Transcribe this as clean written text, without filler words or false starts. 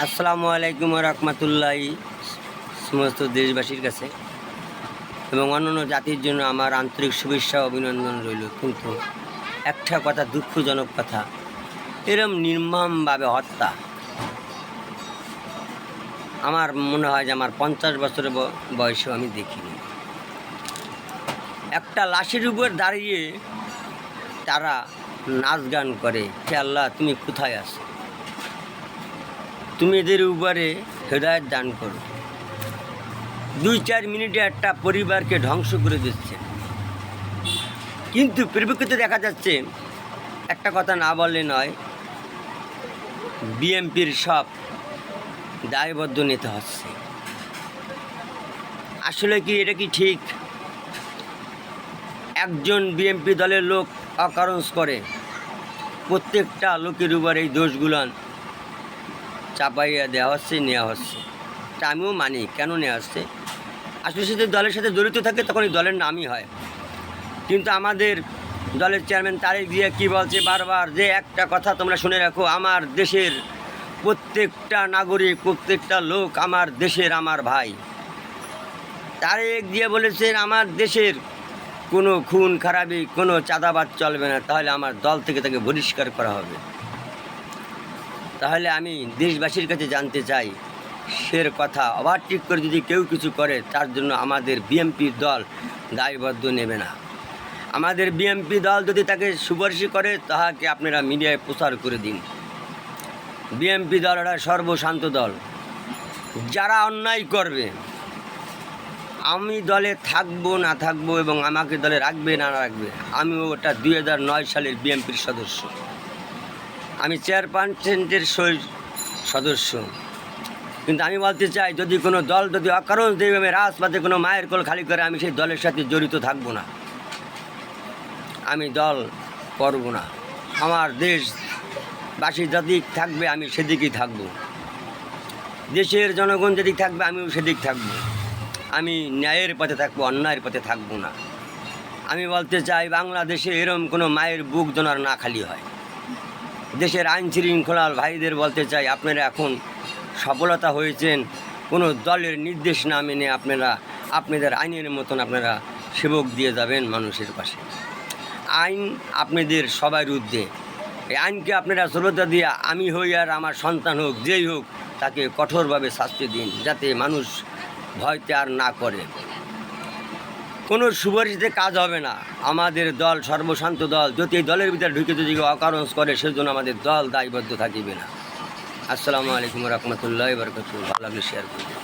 আসসালামু আলাইকুম রহমতুল্লাহি সমস্ত দেশবাসীর কাছে এবং অন্যান্য জাতির জন্য আমার আন্তরিক শুভেচ্ছা অভিনন্দন রইল। কিন্তু একটা কথা, দুঃখজনক কথা, এরম নির্মমভাবে হত্যা আমার মনে হয় যে আমার 50 বছরের বয়সেও আমি দেখিনি। একটা লাশের উপর দাঁড়িয়ে তারা নাচ গান করে, হে আল্লাহ তুমি কোথায় আছো, তুমি এদের উপরে হেদায়েত দান করো। 2-4 মিনিটে একটা পরিবারকে ধ্বংস করে দিচ্ছে। কিন্তু পরিপ্রেক্ষিতে দেখা যাচ্ছে, একটা কথা না বললে নয়, বিএনপির সব দায়বদ্ধ নিতে হচ্ছে। আসলে কি এটা কি ঠিক? একজন বিএনপি দলের লোক অকারণ করে প্রত্যেকটা লোকের উপর এই দোষগুলান চাপাইয়া দেওয়া হচ্ছে, নেওয়া হচ্ছে। তা আমিও মানি, কেন নেওয়া হচ্ছে। আসলে সে দলের সাথে জড়িত থাকে তখন এই দলের নামই হয়। কিন্তু আমাদের দলের চেয়ারম্যান তারেক জিয়া কী বলছে বারবার, যে একটা কথা তোমরা শুনে রাখো, আমার দেশের প্রত্যেকটা নাগরিক, প্রত্যেকটা লোক আমার দেশের আমার ভাই। তারেক জিয়া বলেছেন আমার দেশের কোনো খুন খারাপি, কোনো চাঁদাবাদ চলবে না, তাহলে আমার দল থেকে তাকে বহিষ্কার করা হবে। তাহলে আমি দেশবাসীর কাছে জানতে চাই, সের কথা ওভারটেক করে যদি কেউ কিছু করে তার জন্য আমাদের বিএনপি দল দায়বদ্ধ নেবে না। আমাদের বিএনপি দল যদি তাকে সুপারিশ করে তাহাকে আপনারা মিডিয়ায় প্রচার করে দিন। বিএনপি দল একটা সর্বশান্ত দল। যারা অন্যায় করবে, আমি দলে থাকবো না থাকবো এবং আমাকে দলে রাখবে না রাখবে, আমি ওটা 2009 সালের বিএনপির সদস্য, আমি চেয়ারপারসনের সদস্য। কিন্তু আমি বলতে চাই, যদি কোনো দল যদি অকারণ যেভাবে রাজপথে কোনো মায়ের কোল খালি করে, আমি সেই দলের সাথে জড়িত থাকবো না, আমি দল করব না। আমার দেশবাসী যেদিক থাকবে আমি সেদিকেই থাকবো, দেশের জনগণ যেদিক থাকবে আমিও সেদিক থাকবো। আমি ন্যায়ের পথে থাকবো, অন্যায়ের পথে থাকবো না। আমি বলতে চাই, বাংলাদেশে এরম কোনো মায়ের বুক দোনার না খালি হয়। দেশের আইন শৃঙ্খলার ভাইদের বলতে চাই, আপনারা এখন সফলতা হয়েছেন, কোনো দলের নির্দেশ না মেনে আপনারা আপনাদের আইনের মতন আপনারা সেবক দিয়ে যাবেন মানুষের পাশে। আইন আপনাদের সবার ঊর্ধ্বে। এই আইনকে আপনারা শ্রদ্ধা দিয়ে, আমি হই আর আমার সন্তান হোক, যেই হোক, তাকে কঠোরভাবে শাস্তি দিন, যাতে মানুষ ভয়তে আর না করে। কোনো সুপারিশে কাজ হবে না। আমাদের দল সর্বশান্ত দল, যদি এই দলের ভিতরে ঢুকে যদি অকারণ করে, সেজন্য আমাদের দল দায়বদ্ধ থাকিবে না। আসসালামু আলাইকুম রহমতুল্লাহি ওয়া বারাকাতুহু। ভালো লাগলে শেয়ার করবেন।